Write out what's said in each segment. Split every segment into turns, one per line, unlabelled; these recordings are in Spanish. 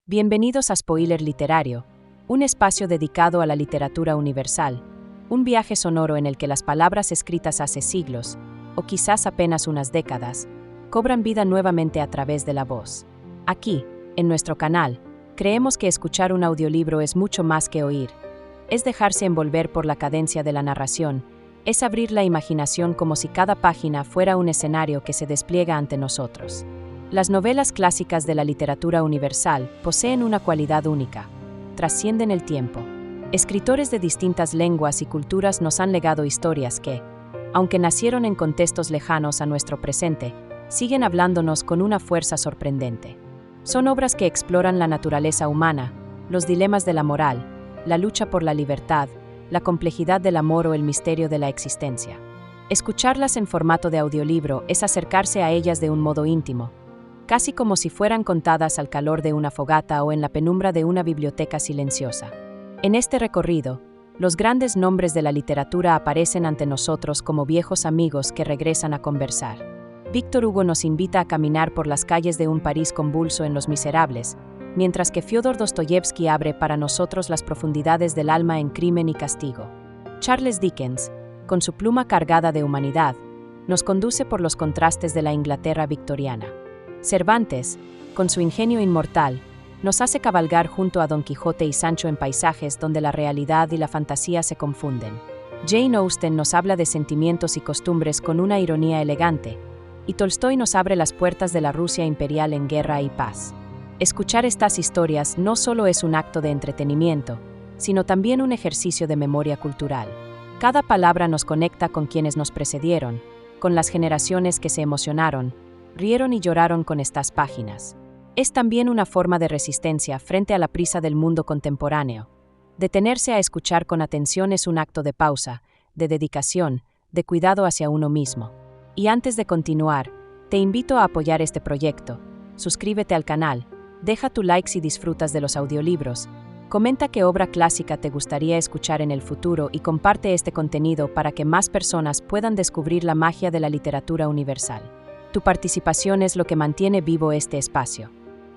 Bienvenidos a Spoiler Literario, un espacio dedicado a la literatura universal, un viaje sonoro en el que las palabras escritas hace siglos, o quizás apenas unas décadas, cobran vida nuevamente a través de la voz. Aquí, en nuestro canal, creemos que escuchar un audiolibro es mucho más que oír. Es dejarse envolver por la cadencia de la narración, es abrir la imaginación como si cada página fuera un escenario que se despliega ante nosotros. Las novelas clásicas de la literatura universal poseen una cualidad única: trascienden el tiempo. Escritores de distintas lenguas y culturas nos han legado historias que, aunque nacieron en contextos lejanos a nuestro presente, siguen hablándonos con una fuerza sorprendente. Son obras que exploran la naturaleza humana, los dilemas de la moral, la lucha por la libertad, la complejidad del amor o el misterio de la existencia. Escucharlas en formato de audiolibro es acercarse a ellas de un modo íntimo, casi como si fueran contadas al calor de una fogata o en la penumbra de una biblioteca silenciosa. En este recorrido, los grandes nombres de la literatura aparecen ante nosotros como viejos amigos que regresan a conversar. Víctor Hugo nos invita a caminar por las calles de un París convulso en Los Miserables, mientras que Fyodor Dostoyevsky abre para nosotros las profundidades del alma en Crimen y Castigo. Charles Dickens, con su pluma cargada de humanidad, nos conduce por los contrastes de la Inglaterra victoriana. Cervantes, con su ingenio inmortal, nos hace cabalgar junto a Don Quijote y Sancho en paisajes donde la realidad y la fantasía se confunden. Jane Austen nos habla de sentimientos y costumbres con una ironía elegante, y Tolstoy nos abre las puertas de la Rusia imperial en guerra y paz. Escuchar estas historias no solo es un acto de entretenimiento, sino también un ejercicio de memoria cultural. Cada palabra nos conecta con quienes nos precedieron, con las generaciones que se emocionaron, rieron y lloraron con estas páginas. Es también una forma de resistencia frente a la prisa del mundo contemporáneo. Detenerse a escuchar con atención es un acto de pausa, de dedicación, de cuidado hacia uno mismo. Y antes de continuar, te invito a apoyar este proyecto. Suscríbete al canal, deja tu like si disfrutas de los audiolibros, comenta qué obra clásica te gustaría escuchar en el futuro y comparte este contenido para que más personas puedan descubrir la magia de la literatura universal. Tu participación es lo que mantiene vivo este espacio.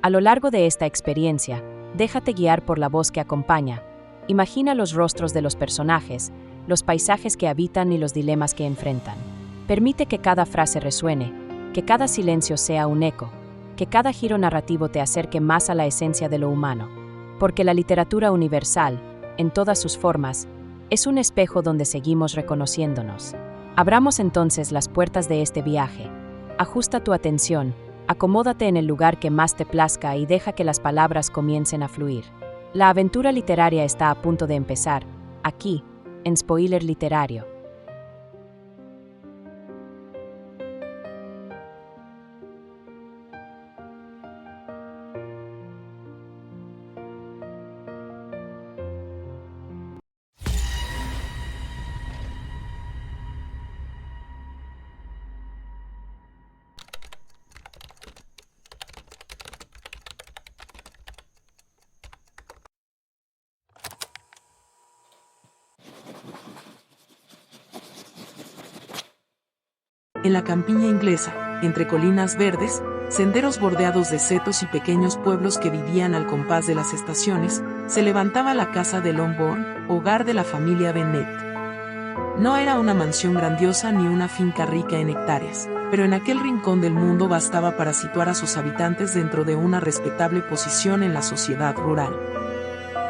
A lo largo de esta experiencia, déjate guiar por la voz que acompaña. Imagina los rostros de los personajes, los paisajes que habitan y los dilemas que enfrentan. Permite que cada frase resuene, que cada silencio sea un eco, que cada giro narrativo te acerque más a la esencia de lo humano. Porque la literatura universal, en todas sus formas, es un espejo donde seguimos reconociéndonos. Abramos entonces las puertas de este viaje. Ajusta tu atención, acomódate en el lugar que más te plazca y deja que las palabras comiencen a fluir. La aventura literaria está a punto de empezar, aquí, en Spoiler Literario.
En la campiña inglesa, entre colinas verdes, senderos bordeados de setos y pequeños pueblos que vivían al compás de las estaciones, se levantaba la casa de Longbourn, hogar de la familia Bennet. No era una mansión grandiosa ni una finca rica en hectáreas, pero en aquel rincón del mundo bastaba para situar a sus habitantes dentro de una respetable posición en la sociedad rural.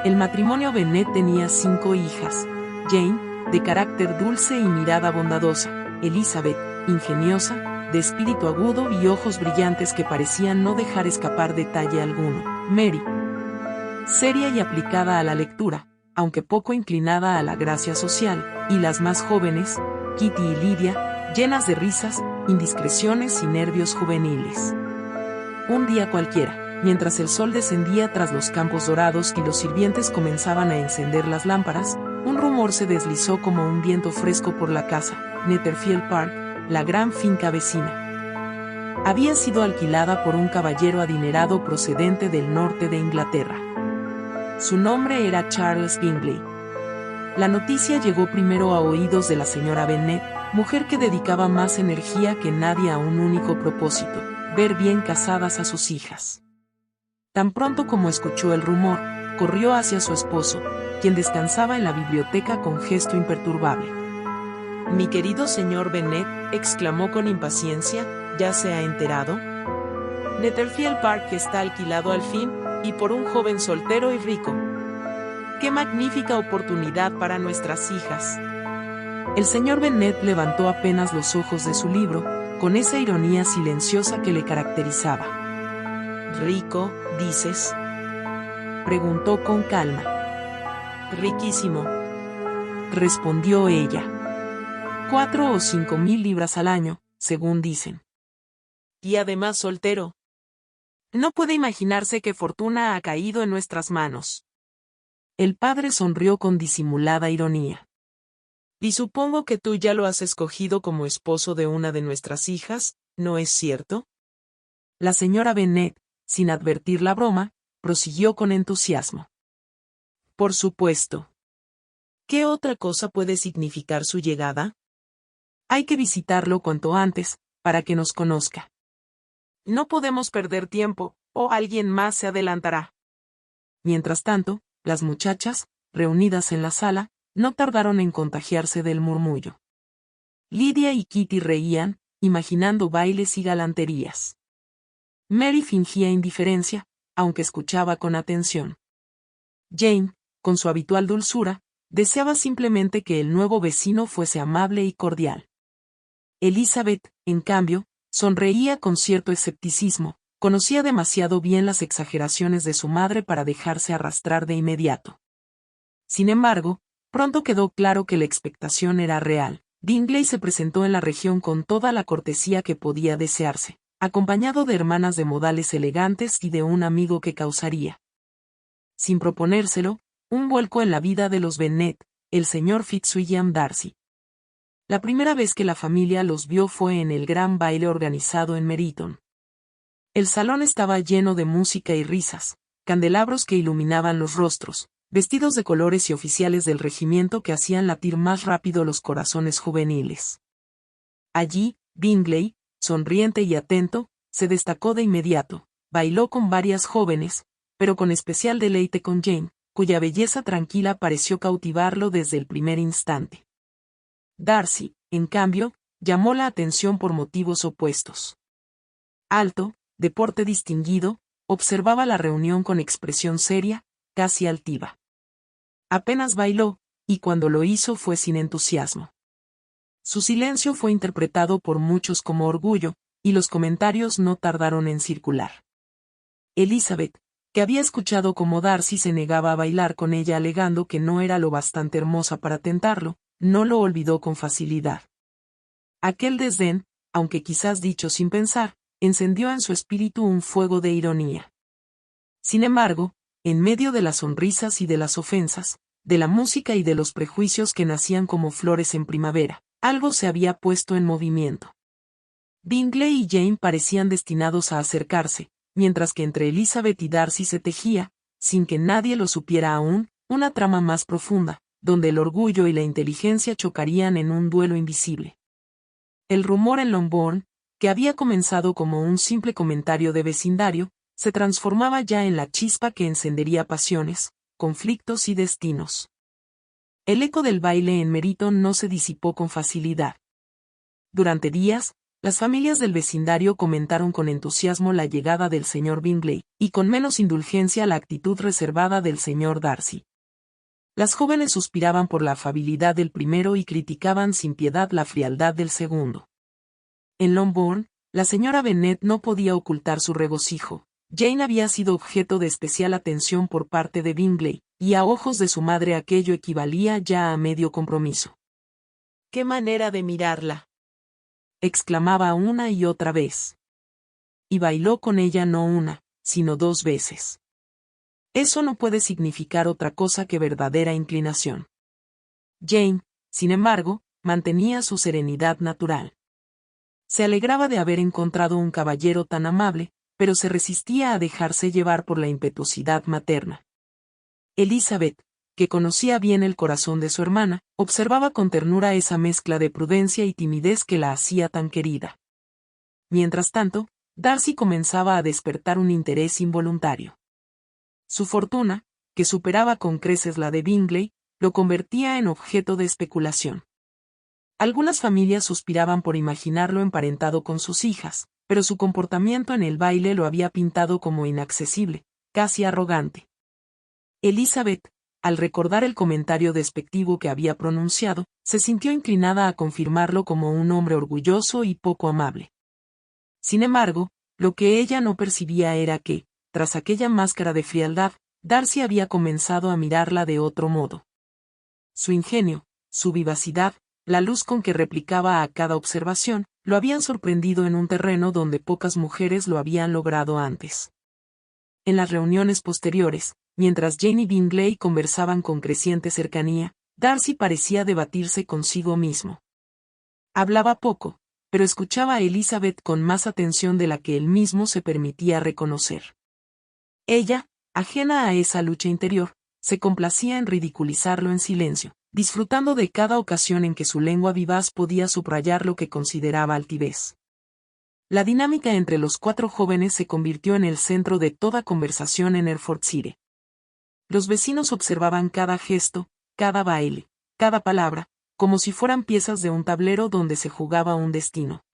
El matrimonio Bennet tenía 5 hijas: Jane, de carácter dulce y mirada bondadosa; Elizabeth, ingeniosa, de espíritu agudo y ojos brillantes que parecían no dejar escapar detalle alguno; Mary, seria y aplicada a la lectura, aunque poco inclinada a la gracia social; y las más jóvenes, Kitty y Lydia, llenas de risas, indiscreciones y nervios juveniles. Un día cualquiera, mientras el sol descendía tras los campos dorados y los sirvientes comenzaban a encender las lámparas, un rumor se deslizó como un viento fresco por la casa, Netherfield Park, la gran finca vecina. Había sido alquilada por un caballero adinerado procedente del norte de Inglaterra. Su nombre era Charles Bingley. La noticia llegó primero a oídos de la señora Bennet, mujer que dedicaba más energía que nadie a un único propósito: ver bien casadas a sus hijas. Tan pronto como escuchó el rumor, corrió hacia su esposo, quien descansaba en la biblioteca con gesto imperturbable. «Mi querido señor Bennet», exclamó con impaciencia, «¿ya se ha enterado? Netherfield Park está alquilado al fin, y por un joven soltero y rico. ¡Qué magnífica oportunidad para nuestras hijas!». El señor Bennet levantó apenas los ojos de su libro, con esa ironía silenciosa que le caracterizaba. «¿Rico, dices?», preguntó con calma. «Riquísimo», respondió ella. 4 o 5 mil libras al año, según dicen. Y además soltero. No puede imaginarse qué fortuna ha caído en nuestras manos. El padre sonrió con disimulada ironía. «Y supongo que tú ya lo has escogido como esposo de una de nuestras hijas, ¿no es cierto?». La señora Bennet, sin advertir la broma, prosiguió con entusiasmo. «Por supuesto. ¿Qué otra cosa puede significar su llegada? Hay que visitarlo cuanto antes, para que nos conozca. No podemos perder tiempo, o alguien más se adelantará». Mientras tanto, las muchachas, reunidas en la sala, no tardaron en contagiarse del murmullo. Lydia y Kitty reían, imaginando bailes y galanterías. Mary fingía indiferencia, aunque escuchaba con atención. Jane, con su habitual dulzura, deseaba simplemente que el nuevo vecino fuese amable y cordial. Elizabeth, en cambio, sonreía con cierto escepticismo, conocía demasiado bien las exageraciones de su madre para dejarse arrastrar de inmediato. Sin embargo, pronto quedó claro que la expectación era real. Bingley se presentó en la región con toda la cortesía que podía desearse, acompañado de hermanas de modales elegantes y de un amigo que causaría, sin proponérselo, un vuelco en la vida de los Bennet, el señor Fitzwilliam Darcy. La primera vez que la familia los vio fue en el gran baile organizado en Meryton. El salón estaba lleno de música y risas, candelabros que iluminaban los rostros, vestidos de colores y oficiales del regimiento que hacían latir más rápido los corazones juveniles. Allí, Bingley, sonriente y atento, se destacó de inmediato, bailó con varias jóvenes, pero con especial deleite con Jane, cuya belleza tranquila pareció cautivarlo desde el primer instante. Darcy, en cambio, llamó la atención por motivos opuestos. Alto, de porte distinguido, observaba la reunión con expresión seria, casi altiva. Apenas bailó, y cuando lo hizo fue sin entusiasmo. Su silencio fue interpretado por muchos como orgullo, y los comentarios no tardaron en circular. Elizabeth, que había escuchado cómo Darcy se negaba a bailar con ella alegando que no era lo bastante hermosa para tentarlo, no lo olvidó con facilidad. Aquel desdén, aunque quizás dicho sin pensar, encendió en su espíritu un fuego de ironía. Sin embargo, en medio de las sonrisas y de las ofensas, de la música y de los prejuicios que nacían como flores en primavera, algo se había puesto en movimiento. Bingley y Jane parecían destinados a acercarse, mientras que entre Elizabeth y Darcy se tejía, sin que nadie lo supiera aún, una trama más profunda, donde el orgullo y la inteligencia chocarían en un duelo invisible. El rumor en Longbourn, que había comenzado como un simple comentario de vecindario, se transformaba ya en la chispa que encendería pasiones, conflictos y destinos. El eco del baile en Meryton no se disipó con facilidad. Durante días, las familias del vecindario comentaron con entusiasmo la llegada del señor Bingley, y con menos indulgencia la actitud reservada del señor Darcy. Las jóvenes suspiraban por la afabilidad del primero y criticaban sin piedad la frialdad del segundo. En Longbourn, la señora Bennet no podía ocultar su regocijo. Jane había sido objeto de especial atención por parte de Bingley, y a ojos de su madre aquello equivalía ya a medio compromiso. «¡Qué manera de mirarla!», exclamaba una y otra vez. Y bailó con ella no una, sino 2 veces. Eso no puede significar otra cosa que verdadera inclinación. Jane, sin embargo, mantenía su serenidad natural. Se alegraba de haber encontrado un caballero tan amable, pero se resistía a dejarse llevar por la impetuosidad materna. Elizabeth, que conocía bien el corazón de su hermana, observaba con ternura esa mezcla de prudencia y timidez que la hacía tan querida. Mientras tanto, Darcy comenzaba a despertar un interés involuntario. Su fortuna, que superaba con creces la de Bingley, lo convertía en objeto de especulación. Algunas familias suspiraban por imaginarlo emparentado con sus hijas, pero su comportamiento en el baile lo había pintado como inaccesible, casi arrogante. Elizabeth, al recordar el comentario despectivo que había pronunciado, se sintió inclinada a confirmarlo como un hombre orgulloso y poco amable. Sin embargo, lo que ella no percibía era que, tras aquella máscara de frialdad, Darcy había comenzado a mirarla de otro modo. Su ingenio, su vivacidad, la luz con que replicaba a cada observación, lo habían sorprendido en un terreno donde pocas mujeres lo habían logrado antes. En las reuniones posteriores, mientras Jane y Bingley conversaban con creciente cercanía, Darcy parecía debatirse consigo mismo. Hablaba poco, pero escuchaba a Elizabeth con más atención de la que él mismo se permitía reconocer. Ella, ajena a esa lucha interior, se complacía en ridiculizarlo en silencio, disfrutando de cada ocasión en que su lengua vivaz podía subrayar lo que consideraba altivez. La dinámica entre los cuatro jóvenes se convirtió en el centro de toda conversación en Hertfordshire. Los vecinos observaban cada gesto, cada baile, cada palabra, como si fueran piezas de un tablero donde se jugaba un destino.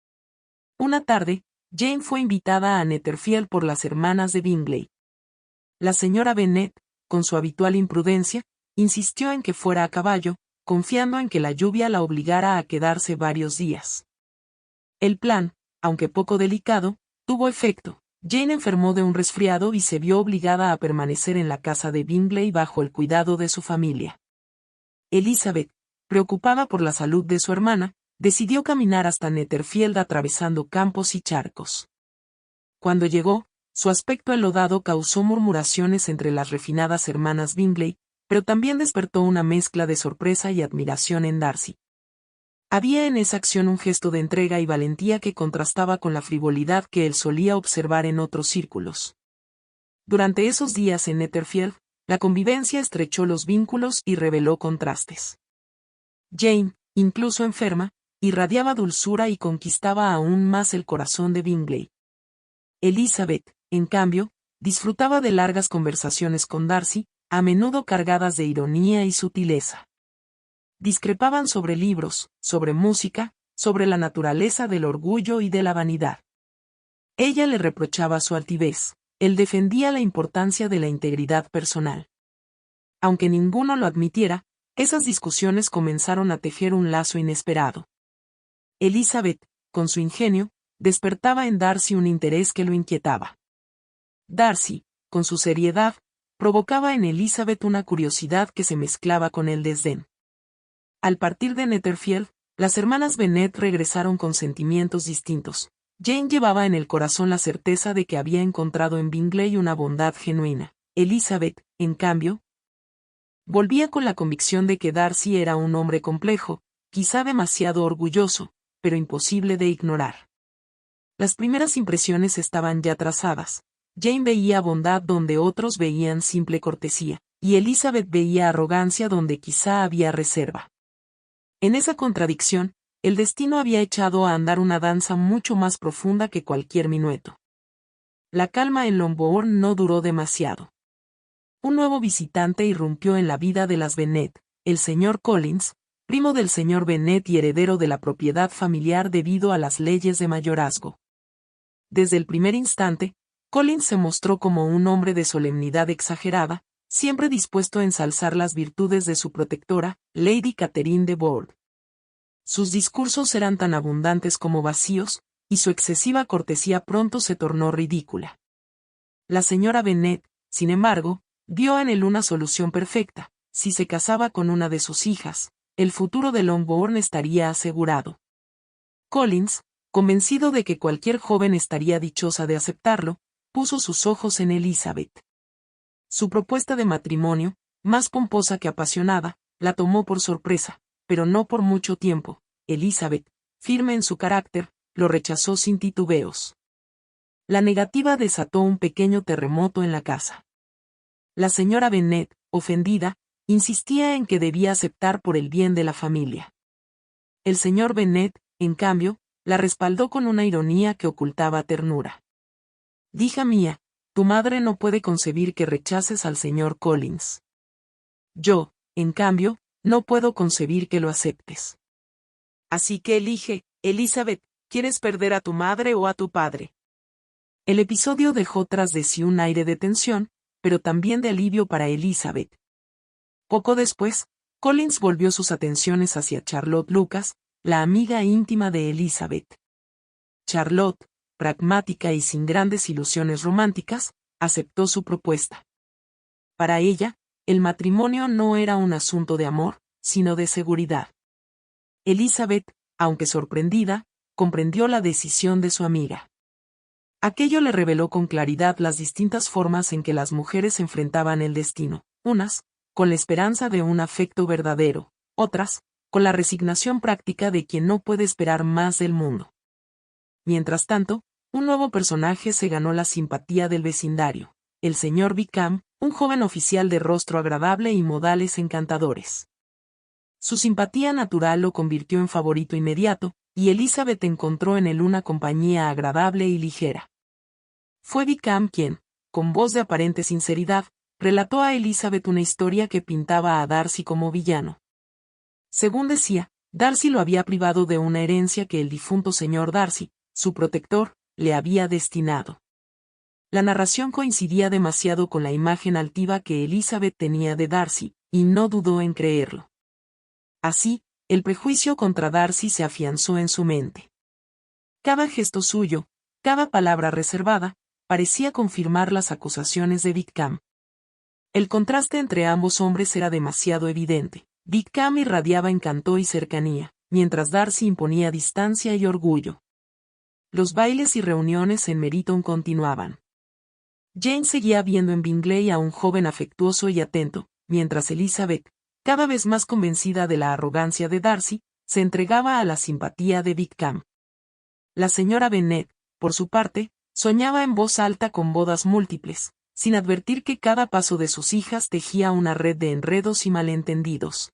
Una tarde, Jane fue invitada a Netherfield por las hermanas de Bingley. La señora Bennet, con su habitual imprudencia, insistió en que fuera a caballo, confiando en que la lluvia la obligara a quedarse varios días. El plan, aunque poco delicado, tuvo efecto. Jane enfermó de un resfriado y se vio obligada a permanecer en la casa de Bingley bajo el cuidado de su familia. Elizabeth, preocupada por la salud de su hermana, decidió caminar hasta Netherfield atravesando campos y charcos. Cuando llegó, su aspecto enlodado causó murmuraciones entre las refinadas hermanas Bingley, pero también despertó una mezcla de sorpresa y admiración en Darcy. Había en esa acción un gesto de entrega y valentía que contrastaba con la frivolidad que él solía observar en otros círculos. Durante esos días en Netherfield, la convivencia estrechó los vínculos y reveló contrastes. Jane, incluso enferma, irradiaba dulzura y conquistaba aún más el corazón de Bingley. Elizabeth, en cambio, disfrutaba de largas conversaciones con Darcy, a menudo cargadas de ironía y sutileza. Discrepaban sobre libros, sobre música, sobre la naturaleza del orgullo y de la vanidad. Ella le reprochaba su altivez, él defendía la importancia de la integridad personal. Aunque ninguno lo admitiera, esas discusiones comenzaron a tejer un lazo inesperado. Elizabeth, con su ingenio, despertaba en Darcy un interés que lo inquietaba. Darcy, con su seriedad, provocaba en Elizabeth una curiosidad que se mezclaba con el desdén. Al partir de Netherfield, las hermanas Bennet regresaron con sentimientos distintos. Jane llevaba en el corazón la certeza de que había encontrado en Bingley una bondad genuina. Elizabeth, en cambio, volvía con la convicción de que Darcy era un hombre complejo, quizá demasiado orgulloso, pero imposible de ignorar. Las primeras impresiones estaban ya trazadas. Jane veía bondad donde otros veían simple cortesía, y Elizabeth veía arrogancia donde quizá había reserva. En esa contradicción, el destino había echado a andar una danza mucho más profunda que cualquier minueto. La calma en Longbourn no duró demasiado. Un nuevo visitante irrumpió en la vida de las Bennet, el señor Collins, primo del señor Bennet y heredero de la propiedad familiar debido a las leyes de mayorazgo. Desde el primer instante, Collins se mostró como un hombre de solemnidad exagerada, siempre dispuesto a ensalzar las virtudes de su protectora, Lady Catherine de Bourgh. Sus discursos eran tan abundantes como vacíos, y su excesiva cortesía pronto se tornó ridícula. La señora Bennet, sin embargo, vio en él una solución perfecta. Si se casaba con una de sus hijas, el futuro de Longbourn estaría asegurado. Collins, convencido de que cualquier joven estaría dichosa de aceptarlo, puso sus ojos en Elizabeth. Su propuesta de matrimonio, más pomposa que apasionada, la tomó por sorpresa, pero no por mucho tiempo. Elizabeth, firme en su carácter, lo rechazó sin titubeos. La negativa desató un pequeño terremoto en la casa. La señora Bennet, ofendida, insistía en que debía aceptar por el bien de la familia. El señor Bennet, en cambio, la respaldó con una ironía que ocultaba ternura. «Hija mía, tu madre no puede concebir que rechaces al señor Collins. Yo, en cambio, no puedo concebir que lo aceptes. Así que elige, Elizabeth, ¿quieres perder a tu madre o a tu padre? El episodio dejó tras de sí un aire de tensión, pero también de alivio para Elizabeth. Poco después, Collins volvió sus atenciones hacia Charlotte Lucas, la amiga íntima de Elizabeth. Charlotte, pragmática y sin grandes ilusiones románticas, aceptó su propuesta. Para ella, el matrimonio no era un asunto de amor, sino de seguridad. Elizabeth, aunque sorprendida, comprendió la decisión de su amiga. Aquello le reveló con claridad las distintas formas en que las mujeres enfrentaban el destino, unas, con la esperanza de un afecto verdadero, otras, con la resignación práctica de quien no puede esperar más del mundo. Mientras tanto, un nuevo personaje se ganó la simpatía del vecindario, el señor Wickham, un joven oficial de rostro agradable y modales encantadores. Su simpatía natural lo convirtió en favorito inmediato, y Elizabeth encontró en él una compañía agradable y ligera. Fue Wickham quien, con voz de aparente sinceridad, relató a Elizabeth una historia que pintaba a Darcy como villano. Según decía, Darcy lo había privado de una herencia que el difunto señor Darcy, su protector, le había destinado. La narración coincidía demasiado con la imagen altiva que Elizabeth tenía de Darcy, y no dudó en creerlo. Así, el prejuicio contra Darcy se afianzó en su mente. Cada gesto suyo, cada palabra reservada, parecía confirmar las acusaciones de Wickham. El contraste entre ambos hombres era demasiado evidente. Wickham irradiaba encanto y cercanía, mientras Darcy imponía distancia y orgullo. Los bailes y reuniones en Meryton continuaban. Jane seguía viendo en Bingley a un joven afectuoso y atento, mientras Elizabeth, cada vez más convencida de la arrogancia de Darcy, se entregaba a la simpatía de Wickham. La señora Bennet, por su parte, soñaba en voz alta con bodas múltiples, sin advertir que cada paso de sus hijas tejía una red de enredos y malentendidos.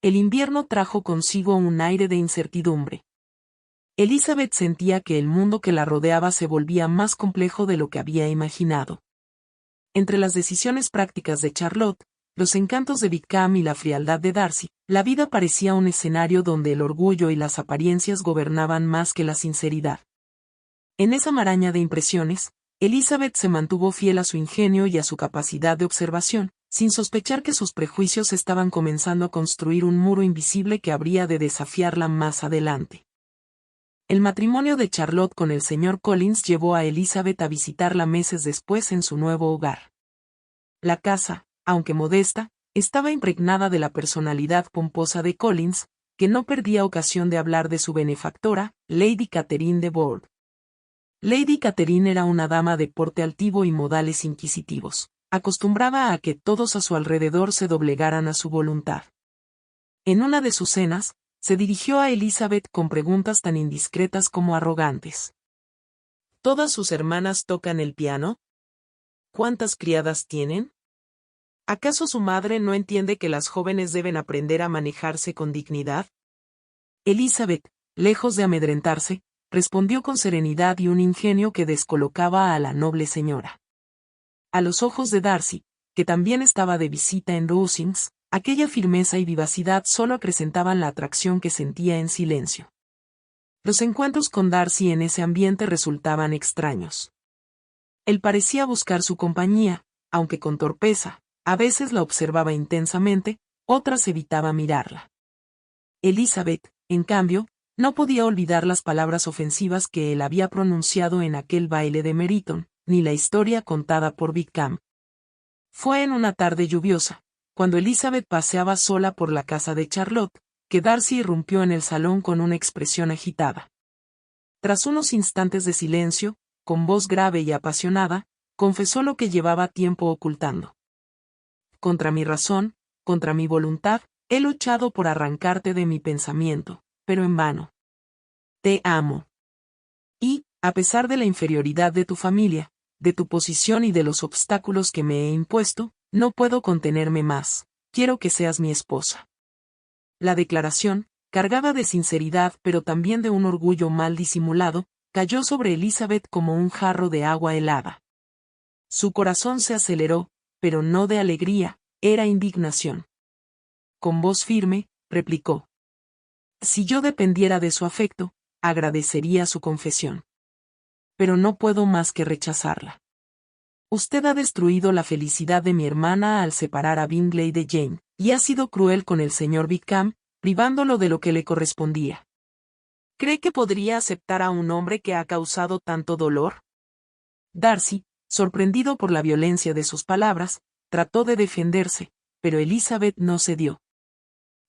El invierno trajo consigo un aire de incertidumbre. Elizabeth sentía que el mundo que la rodeaba se volvía más complejo de lo que había imaginado. Entre las decisiones prácticas de Charlotte, los encantos de Wickham y la frialdad de Darcy, la vida parecía un escenario donde el orgullo y las apariencias gobernaban más que la sinceridad. En esa maraña de impresiones, Elizabeth se mantuvo fiel a su ingenio y a su capacidad de observación, sin sospechar que sus prejuicios estaban comenzando a construir un muro invisible que habría de desafiarla más adelante. El matrimonio de Charlotte con el señor Collins llevó a Elizabeth a visitarla meses después en su nuevo hogar. La casa, aunque modesta, estaba impregnada de la personalidad pomposa de Collins, que no perdía ocasión de hablar de su benefactora, Lady Catherine de Bourgh. Lady Catherine era una dama de porte altivo y modales inquisitivos, acostumbrada a que todos a su alrededor se doblegaran a su voluntad. En una de sus cenas, se dirigió a Elizabeth con preguntas tan indiscretas como arrogantes. ¿Todas sus hermanas tocan el piano? ¿Cuántas criadas tienen? ¿Acaso su madre no entiende que las jóvenes deben aprender a manejarse con dignidad? Elizabeth, lejos de amedrentarse, respondió con serenidad y un ingenio que descolocaba a la noble señora. A los ojos de Darcy, que también estaba de visita en Rosings, aquella firmeza y vivacidad solo acrecentaban la atracción que sentía en silencio. Los encuentros con Darcy en ese ambiente resultaban extraños. Él parecía buscar su compañía, aunque con torpeza, a veces la observaba intensamente, otras evitaba mirarla. Elizabeth, en cambio, no podía olvidar las palabras ofensivas que él había pronunciado en aquel baile de Meryton, ni la historia contada por Wickham. Fue en una tarde lluviosa, cuando Elizabeth paseaba sola por la casa de Charlotte, que Darcy irrumpió en el salón con una expresión agitada. Tras unos instantes de silencio, con voz grave y apasionada, confesó lo que llevaba tiempo ocultando. Contra mi razón, contra mi voluntad, he luchado por arrancarte de mi pensamiento, pero en vano. Te amo. Y, a pesar de la inferioridad de tu familia, de tu posición y de los obstáculos que me he impuesto, no puedo contenerme más. Quiero que seas mi esposa. La declaración, cargada de sinceridad pero también de un orgullo mal disimulado, cayó sobre Elizabeth como un jarro de agua helada. Su corazón se aceleró, pero no de alegría, era indignación. Con voz firme, replicó: si yo dependiera de su afecto, agradecería su confesión. Pero no puedo más que rechazarla. Usted ha destruido la felicidad de mi hermana al separar a Bingley de Jane, y ha sido cruel con el señor Wickham, privándolo de lo que le correspondía. ¿Cree que podría aceptar a un hombre que ha causado tanto dolor? Darcy, sorprendido por la violencia de sus palabras, trató de defenderse, pero Elizabeth no cedió.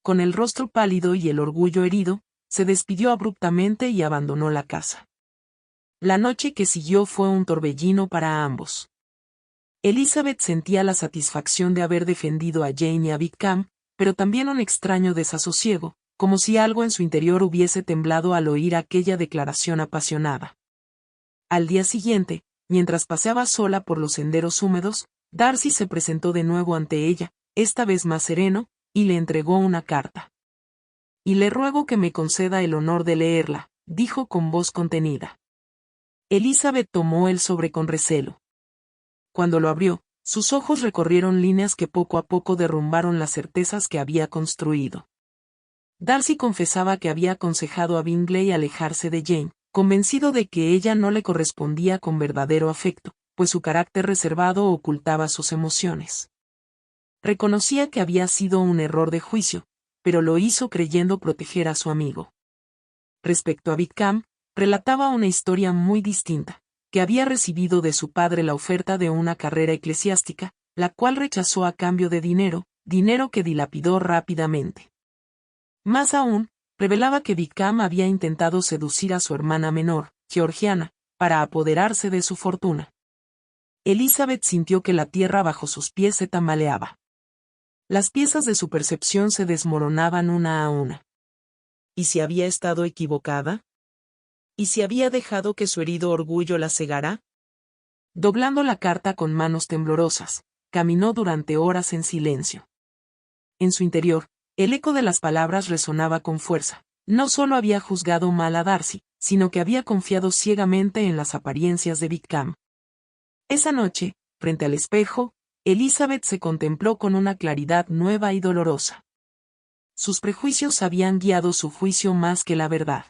Con el rostro pálido y el orgullo herido, se despidió abruptamente y abandonó la casa. La noche que siguió fue un torbellino para ambos. Elizabeth sentía la satisfacción de haber defendido a Jane y a Wickham, pero también un extraño desasosiego, como si algo en su interior hubiese temblado al oír aquella declaración apasionada. Al día siguiente, mientras paseaba sola por los senderos húmedos, Darcy se presentó de nuevo ante ella, esta vez más sereno, y le entregó una carta. Y le ruego que me conceda el honor de leerla, dijo con voz contenida. Elizabeth tomó el sobre con recelo. Cuando lo abrió, sus ojos recorrieron líneas que poco a poco derrumbaron las certezas que había construido. Darcy confesaba que había aconsejado a Bingley alejarse de Jane, convencido de que ella no le correspondía con verdadero afecto, pues su carácter reservado ocultaba sus emociones. Reconocía que había sido un error de juicio, pero lo hizo creyendo proteger a su amigo. Respecto a Wickham, relataba una historia muy distinta, que había recibido de su padre la oferta de una carrera eclesiástica, la cual rechazó a cambio de dinero que dilapidó rápidamente. Más aún, revelaba que Wickham había intentado seducir a su hermana menor, Georgiana, para apoderarse de su fortuna. Elizabeth sintió que la tierra bajo sus pies se tambaleaba. Las piezas de su percepción se desmoronaban una a una. ¿Y si había estado equivocada? ¿Y si había dejado que su herido orgullo la cegara? Doblando la carta con manos temblorosas, caminó durante horas en silencio. En su interior, el eco de las palabras resonaba con fuerza. No solo había juzgado mal a Darcy, sino que había confiado ciegamente en las apariencias de Wickham. Esa noche, frente al espejo, Elizabeth se contempló con una claridad nueva y dolorosa. Sus prejuicios habían guiado su juicio más que la verdad.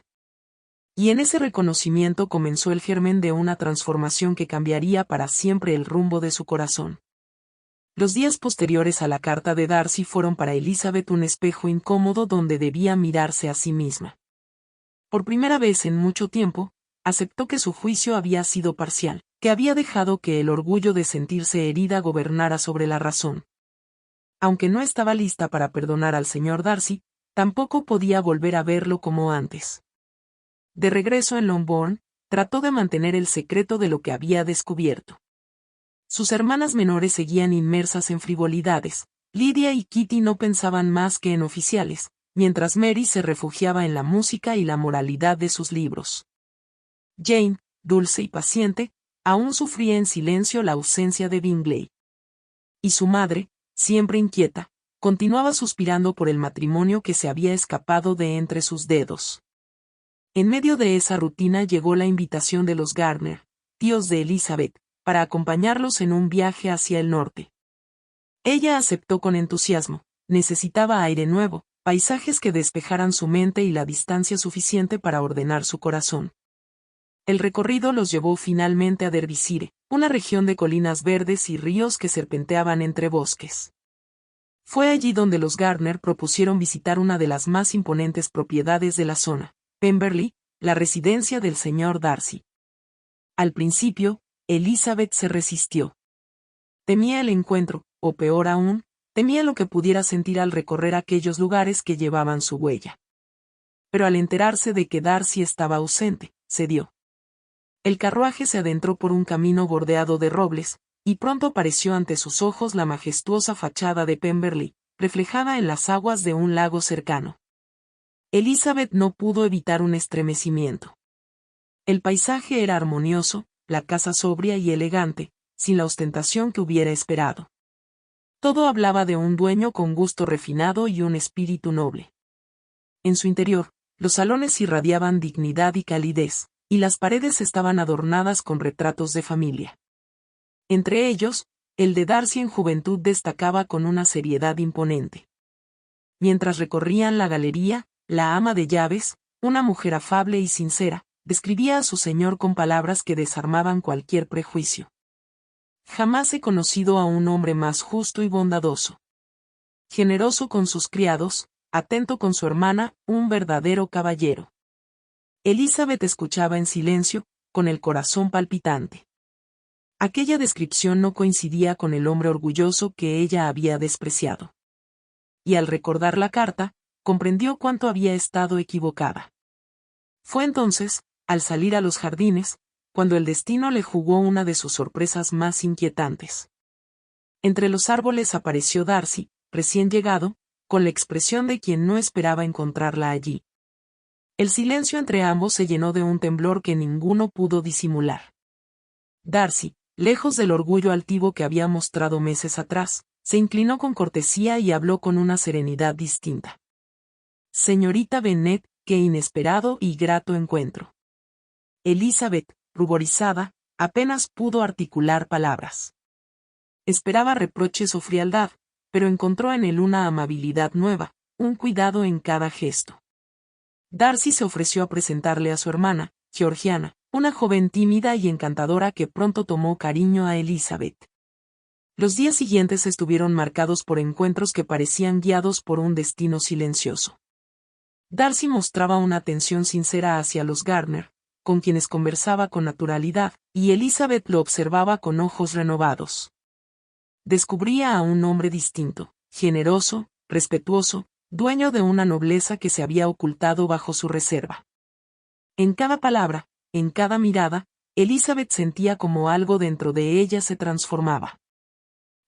Y en ese reconocimiento comenzó el germen de una transformación que cambiaría para siempre el rumbo de su corazón. Los días posteriores a la carta de Darcy fueron para Elizabeth un espejo incómodo donde debía mirarse a sí misma. Por primera vez en mucho tiempo, aceptó que su juicio había sido parcial, que había dejado que el orgullo de sentirse herida gobernara sobre la razón. Aunque no estaba lista para perdonar al señor Darcy, tampoco podía volver a verlo como antes. De regreso en Longbourn, trató de mantener el secreto de lo que había descubierto. Sus hermanas menores seguían inmersas en frivolidades, Lydia y Kitty no pensaban más que en oficiales, mientras Mary se refugiaba en la música y la moralidad de sus libros. Jane, dulce y paciente, aún sufría en silencio la ausencia de Bingley. Y su madre, siempre inquieta, continuaba suspirando por el matrimonio que se había escapado de entre sus dedos. En medio de esa rutina llegó la invitación de los Gardner, tíos de Elizabeth, para acompañarlos en un viaje hacia el norte. Ella aceptó con entusiasmo, necesitaba aire nuevo, paisajes que despejaran su mente y la distancia suficiente para ordenar su corazón. El recorrido los llevó finalmente a Derbyshire, una región de colinas verdes y ríos que serpenteaban entre bosques. Fue allí donde los Gardner propusieron visitar una de las más imponentes propiedades de la zona, Pemberley, la residencia del señor Darcy. Al principio, Elizabeth se resistió. Temía el encuentro, o peor aún, temía lo que pudiera sentir al recorrer aquellos lugares que llevaban su huella. Pero al enterarse de que Darcy estaba ausente, cedió. El carruaje se adentró por un camino bordeado de robles, y pronto apareció ante sus ojos la majestuosa fachada de Pemberley, reflejada en las aguas de un lago cercano. Elizabeth no pudo evitar un estremecimiento. El paisaje era armonioso, la casa sobria y elegante, sin la ostentación que hubiera esperado. Todo hablaba de un dueño con gusto refinado y un espíritu noble. En su interior, los salones irradiaban dignidad y calidez, y las paredes estaban adornadas con retratos de familia. Entre ellos, el de Darcy en juventud destacaba con una seriedad imponente. Mientras recorrían la galería, la ama de llaves, una mujer afable y sincera, describía a su señor con palabras que desarmaban cualquier prejuicio. Jamás he conocido a un hombre más justo y bondadoso. Generoso con sus criados, atento con su hermana, un verdadero caballero. Elizabeth escuchaba en silencio, con el corazón palpitante. Aquella descripción no coincidía con el hombre orgulloso que ella había despreciado. Y al recordar la carta, comprendió cuánto había estado equivocada. Fue entonces, al salir a los jardines, cuando el destino le jugó una de sus sorpresas más inquietantes. Entre los árboles apareció Darcy, recién llegado, con la expresión de quien no esperaba encontrarla allí. El silencio entre ambos se llenó de un temblor que ninguno pudo disimular. Darcy, lejos del orgullo altivo que había mostrado meses atrás, se inclinó con cortesía y habló con una serenidad distinta. Señorita Bennet, qué inesperado y grato encuentro. Elizabeth, ruborizada, apenas pudo articular palabras. Esperaba reproches o frialdad, pero encontró en él una amabilidad nueva, un cuidado en cada gesto. Darcy se ofreció a presentarle a su hermana, Georgiana, una joven tímida y encantadora que pronto tomó cariño a Elizabeth. Los días siguientes estuvieron marcados por encuentros que parecían guiados por un destino silencioso. Darcy mostraba una atención sincera hacia los Gardner, con quienes conversaba con naturalidad, y Elizabeth lo observaba con ojos renovados. Descubría a un hombre distinto, generoso, respetuoso, dueño de una nobleza que se había ocultado bajo su reserva. En cada palabra, en cada mirada, Elizabeth sentía como algo dentro de ella se transformaba.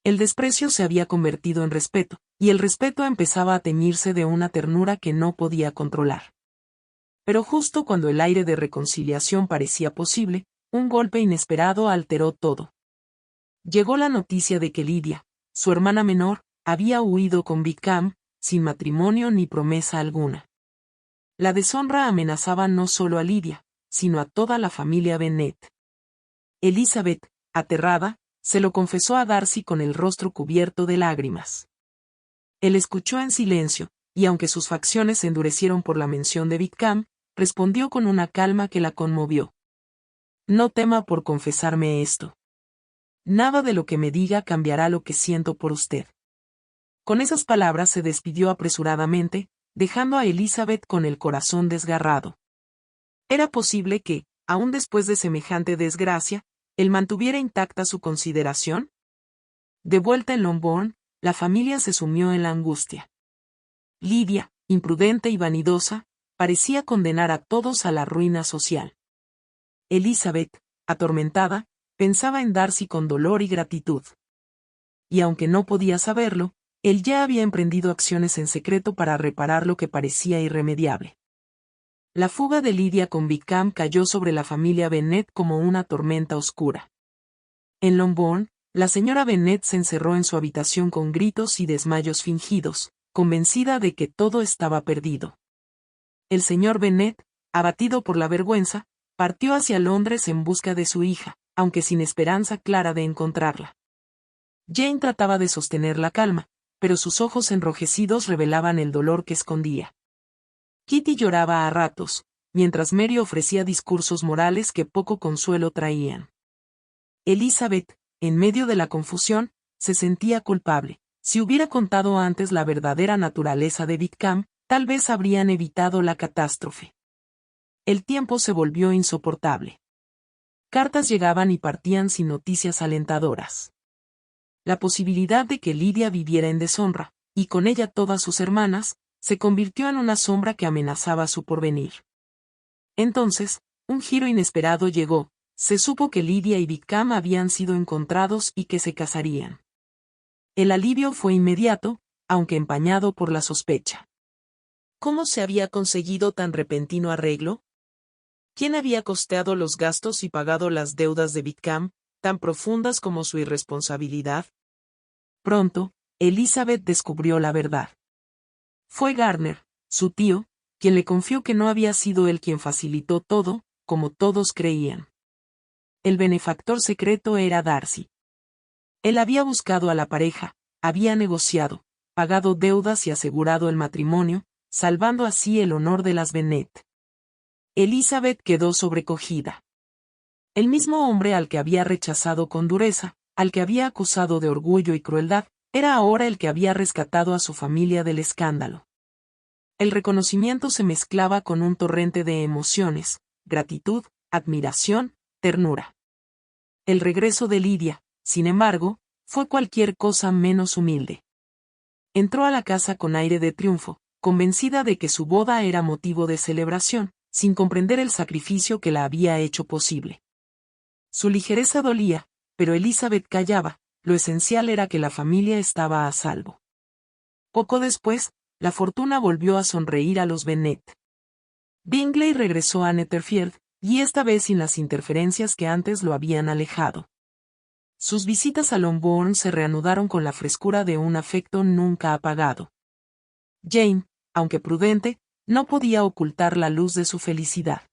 El desprecio se había convertido en respeto, y el respeto empezaba a teñirse de una ternura que no podía controlar. Pero justo cuando el aire de reconciliación parecía posible, un golpe inesperado alteró todo. Llegó la noticia de que Lydia, su hermana menor, había huido con Wickham, sin matrimonio ni promesa alguna. La deshonra amenazaba no solo a Lydia, sino a toda la familia Bennet. Elizabeth, aterrada, se lo confesó a Darcy con el rostro cubierto de lágrimas. Él escuchó en silencio, y aunque sus facciones se endurecieron por la mención de Wickham, respondió con una calma que la conmovió. No tema por confesarme esto. Nada de lo que me diga cambiará lo que siento por usted. Con esas palabras se despidió apresuradamente, dejando a Elizabeth con el corazón desgarrado. Era posible que, aun después de semejante desgracia, él mantuviera intacta su consideración. De vuelta en Longbourn, la familia se sumió en la angustia. Lydia, imprudente y vanidosa, parecía condenar a todos a la ruina social. Elizabeth, atormentada, pensaba en Darcy con dolor y gratitud. Y aunque no podía saberlo, él ya había emprendido acciones en secreto para reparar lo que parecía irremediable. La fuga de Lydia con Wickham cayó sobre la familia Bennet como una tormenta oscura. En Longbourn, la señora Bennet se encerró en su habitación con gritos y desmayos fingidos, convencida de que todo estaba perdido. El señor Bennet, abatido por la vergüenza, partió hacia Londres en busca de su hija, aunque sin esperanza clara de encontrarla. Jane trataba de sostener la calma, pero sus ojos enrojecidos revelaban el dolor que escondía. Kitty lloraba a ratos, mientras Mary ofrecía discursos morales que poco consuelo traían. Elizabeth, en medio de la confusión, se sentía culpable. Si hubiera contado antes la verdadera naturaleza de Wickham, tal vez habrían evitado la catástrofe. El tiempo se volvió insoportable. Cartas llegaban y partían sin noticias alentadoras. La posibilidad de que Lydia viviera en deshonra, y con ella todas sus hermanas, se convirtió en una sombra que amenazaba su porvenir. Entonces, un giro inesperado llegó, se supo que Lydia y Wickham habían sido encontrados y que se casarían. El alivio fue inmediato, aunque empañado por la sospecha. ¿Cómo se había conseguido tan repentino arreglo? ¿Quién había costeado los gastos y pagado las deudas de Wickham, tan profundas como su irresponsabilidad? Pronto, Elizabeth descubrió la verdad. Fue Gardner, su tío, quien le confió que no había sido él quien facilitó todo, como todos creían. El benefactor secreto era Darcy. Él había buscado a la pareja, había negociado, pagado deudas y asegurado el matrimonio, salvando así el honor de las Bennet. Elizabeth quedó sobrecogida. El mismo hombre al que había rechazado con dureza, al que había acusado de orgullo y crueldad, era ahora el que había rescatado a su familia del escándalo. El reconocimiento se mezclaba con un torrente de emociones, gratitud, admiración, ternura. El regreso de Lidia, sin embargo, fue cualquier cosa menos humilde. Entró a la casa con aire de triunfo, convencida de que su boda era motivo de celebración, sin comprender el sacrificio que la había hecho posible. Su ligereza dolía, pero Elizabeth callaba, lo esencial era que la familia estaba a salvo. Poco después, la fortuna volvió a sonreír a los Bennet. Bingley regresó a Netherfield, y esta vez sin las interferencias que antes lo habían alejado. Sus visitas a Longbourn se reanudaron con la frescura de un afecto nunca apagado. Jane, aunque prudente, no podía ocultar la luz de su felicidad.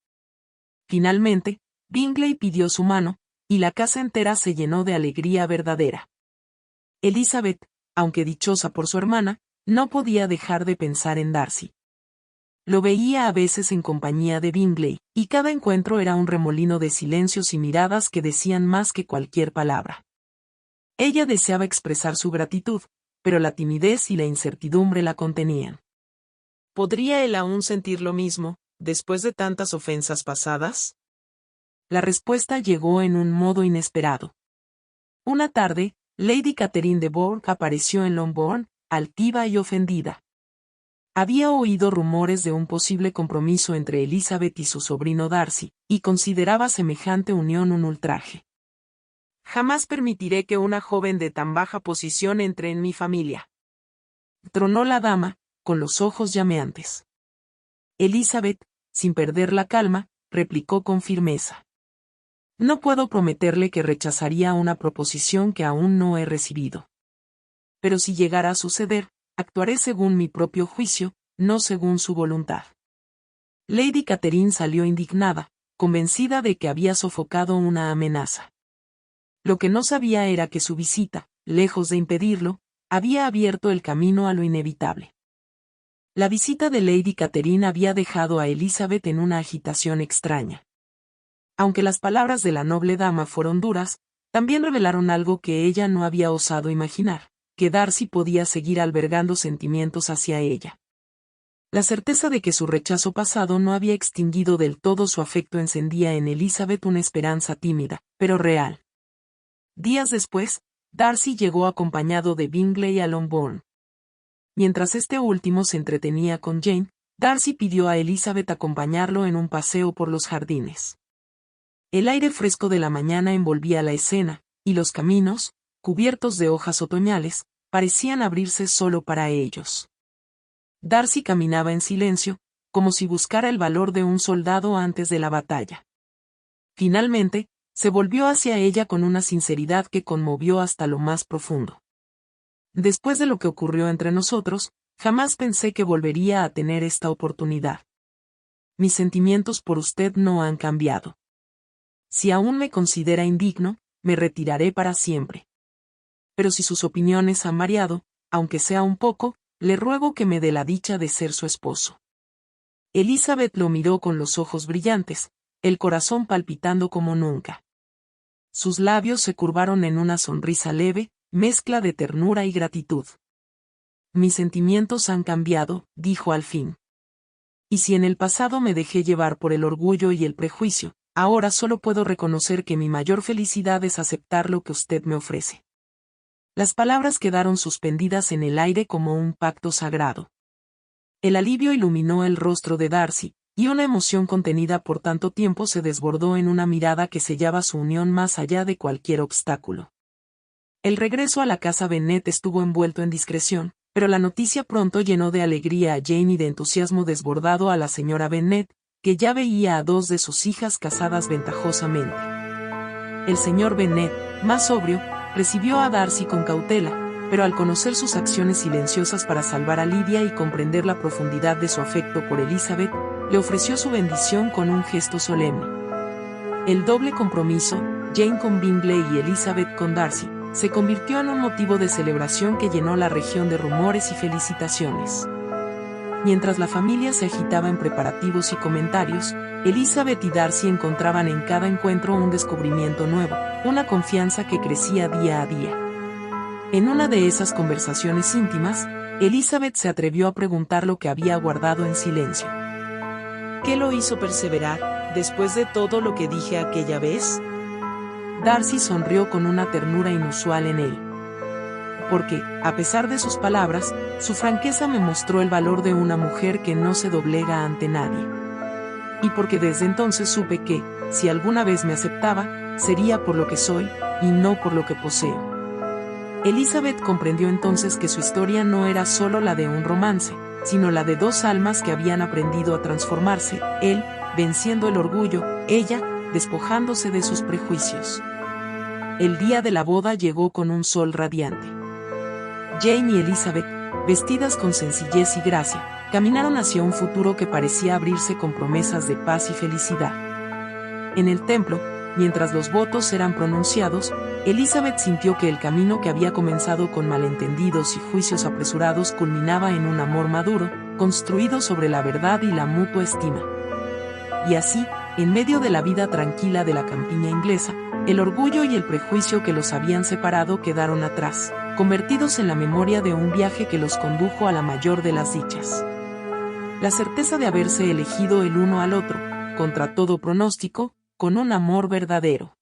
Finalmente, Bingley pidió su mano, y la casa entera se llenó de alegría verdadera. Elizabeth, aunque dichosa por su hermana, no podía dejar de pensar en Darcy. Lo veía a veces en compañía de Bingley, y cada encuentro era un remolino de silencios y miradas que decían más que cualquier palabra. Ella deseaba expresar su gratitud, pero la timidez y la incertidumbre la contenían. ¿Podría él aún sentir lo mismo, después de tantas ofensas pasadas? La respuesta llegó en un modo inesperado. Una tarde, Lady Catherine de Bourgh apareció en Longbourn, altiva y ofendida. Había oído rumores de un posible compromiso entre Elizabeth y su sobrino Darcy, y consideraba semejante unión un ultraje. «Jamás permitiré que una joven de tan baja posición entre en mi familia», tronó la dama, con los ojos llameantes. Elizabeth, sin perder la calma, replicó con firmeza. «No puedo prometerle que rechazaría una proposición que aún no he recibido. Pero si llegara a suceder, actuaré según mi propio juicio, no según su voluntad». Lady Catherine salió indignada, convencida de que había sofocado una amenaza. Lo que no sabía era que su visita, lejos de impedirlo, había abierto el camino a lo inevitable. La visita de Lady Catherine había dejado a Elizabeth en una agitación extraña. Aunque las palabras de la noble dama fueron duras, también revelaron algo que ella no había osado imaginar, que Darcy podía seguir albergando sentimientos hacia ella. La certeza de que su rechazo pasado no había extinguido del todo su afecto encendía en Elizabeth una esperanza tímida, pero real. Días después, Darcy llegó acompañado de Bingley a Longbourn. Mientras este último se entretenía con Jane, Darcy pidió a Elizabeth acompañarlo en un paseo por los jardines. El aire fresco de la mañana envolvía la escena, y los caminos, cubiertos de hojas otoñales, parecían abrirse solo para ellos. Darcy caminaba en silencio, como si buscara el valor de un soldado antes de la batalla. Finalmente, se volvió hacia ella con una sinceridad que conmovió hasta lo más profundo. «Después de lo que ocurrió entre nosotros, jamás pensé que volvería a tener esta oportunidad. Mis sentimientos por usted no han cambiado. Si aún me considera indigno, me retiraré para siempre. Pero si sus opiniones han variado, aunque sea un poco, le ruego que me dé la dicha de ser su esposo». Elizabeth lo miró con los ojos brillantes, el corazón palpitando como nunca. Sus labios se curvaron en una sonrisa leve, mezcla de ternura y gratitud. «Mis sentimientos han cambiado», dijo al fin. «Y si en el pasado me dejé llevar por el orgullo y el prejuicio, ahora solo puedo reconocer que mi mayor felicidad es aceptar lo que usted me ofrece». Las palabras quedaron suspendidas en el aire como un pacto sagrado. El alivio iluminó el rostro de Darcy, y una emoción contenida por tanto tiempo se desbordó en una mirada que sellaba su unión más allá de cualquier obstáculo. El regreso a la casa Bennet estuvo envuelto en discreción, pero la noticia pronto llenó de alegría a Jane y de entusiasmo desbordado a la señora Bennet, que ya veía a dos de sus hijas casadas ventajosamente. El señor Bennet, más sobrio, recibió a Darcy con cautela, pero al conocer sus acciones silenciosas para salvar a Lidia y comprender la profundidad de su afecto por Elizabeth, le ofreció su bendición con un gesto solemne. El doble compromiso, Jane con Bingley y Elizabeth con Darcy, se convirtió en un motivo de celebración que llenó la región de rumores y felicitaciones. Mientras la familia se agitaba en preparativos y comentarios, Elizabeth y Darcy encontraban en cada encuentro un descubrimiento nuevo, una confianza que crecía día a día. En una de esas conversaciones íntimas, Elizabeth se atrevió a preguntar lo que había guardado en silencio.
¿Qué lo hizo perseverar, después de todo lo que dije aquella vez?
Darcy sonrió con una ternura inusual en él. Porque, a pesar de sus palabras, su franqueza me mostró el valor de una mujer que no se doblega ante nadie. Y porque desde entonces supe que, si alguna vez me aceptaba, sería por lo que soy, y no por lo que poseo. Elizabeth comprendió entonces que su historia no era solo la de un romance, sino la de dos almas que habían aprendido a transformarse, él, venciendo el orgullo, ella, despojándose de sus prejuicios. El día de la boda llegó con un sol radiante. Jane y Elizabeth, vestidas con sencillez y gracia, caminaron hacia un futuro que parecía abrirse con promesas de paz y felicidad. En el templo, mientras los votos eran pronunciados, Elizabeth sintió que el camino que había comenzado con malentendidos y juicios apresurados culminaba en un amor maduro, construido sobre la verdad y la mutua estima. Y así, en medio de la vida tranquila de la campiña inglesa, el orgullo y el prejuicio que los habían separado quedaron atrás, convertidos en la memoria de un viaje que los condujo a la mayor de las dichas. La certeza de haberse elegido el uno al otro, contra todo pronóstico, con un amor verdadero.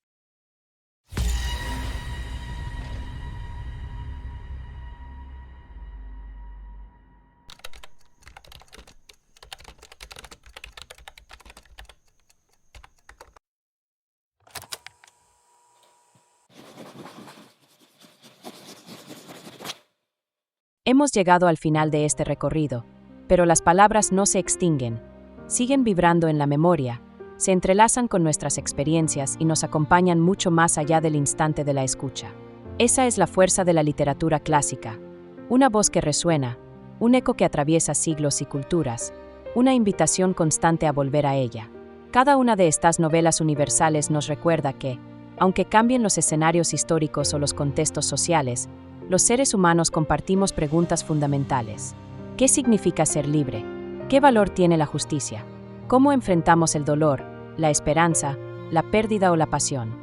Hemos llegado al final de este recorrido, pero las palabras no se extinguen, siguen vibrando en la memoria, se entrelazan con nuestras experiencias y nos acompañan mucho más allá del instante de la escucha. Esa es la fuerza de la literatura clásica, una voz que resuena, un eco que atraviesa siglos y culturas, una invitación constante a volver a ella. Cada una de estas novelas universales nos recuerda que, aunque cambien los escenarios históricos o los contextos sociales, los seres humanos compartimos preguntas fundamentales. ¿Qué significa ser libre? ¿Qué valor tiene la justicia? ¿Cómo enfrentamos el dolor, la esperanza, la pérdida o la pasión?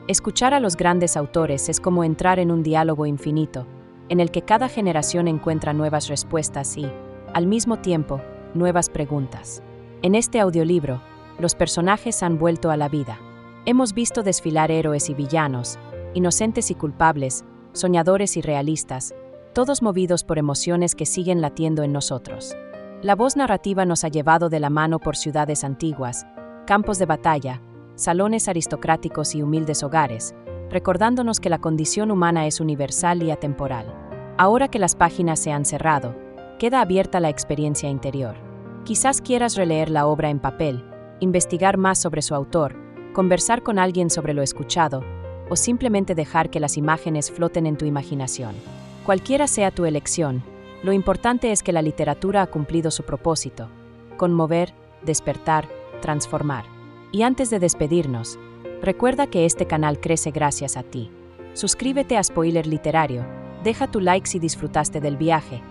Escuchar a los grandes autores es como entrar en un diálogo infinito, en el que cada generación encuentra nuevas respuestas y, al mismo tiempo, nuevas preguntas. En este audiolibro, los personajes han vuelto a la vida. Hemos visto desfilar héroes y villanos, inocentes y culpables, soñadores y realistas, todos movidos por emociones que siguen latiendo en nosotros. La voz narrativa nos ha llevado de la mano por ciudades antiguas, campos de batalla, salones aristocráticos y humildes hogares, recordándonos que la condición humana es universal y atemporal. Ahora que las páginas se han cerrado, queda abierta la experiencia interior. Quizás quieras releer la obra en papel, investigar más sobre su autor, conversar con alguien sobre lo escuchado, o simplemente dejar que las imágenes floten en tu imaginación. Cualquiera sea tu elección, lo importante es que la literatura ha cumplido su propósito: conmover, despertar, transformar. Y antes de despedirnos, recuerda que este canal crece gracias a ti. Suscríbete a Spoiler Literario, deja tu like si disfrutaste del viaje,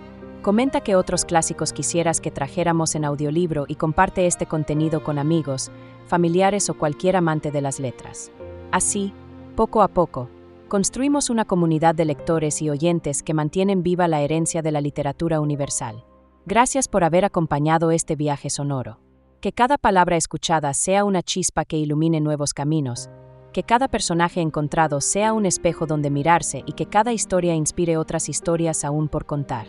comenta qué otros clásicos quisieras que trajéramos en audiolibro y comparte este contenido con amigos, familiares o cualquier amante de las letras. Así, poco a poco, construimos una comunidad de lectores y oyentes que mantienen viva la herencia de la literatura universal. Gracias por haber acompañado este viaje sonoro. Que cada palabra escuchada sea una chispa que ilumine nuevos caminos, que cada personaje encontrado sea un espejo donde mirarse y que cada historia inspire otras historias aún por contar.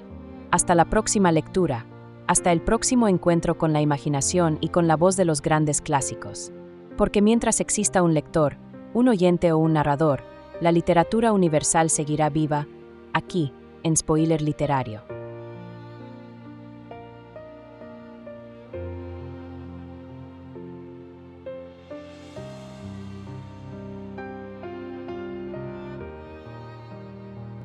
Hasta la próxima lectura, hasta el próximo encuentro con la imaginación y con la voz de los grandes clásicos. Porque mientras exista un lector, un oyente o un narrador, la literatura universal seguirá viva, aquí, en Spoiler Literario.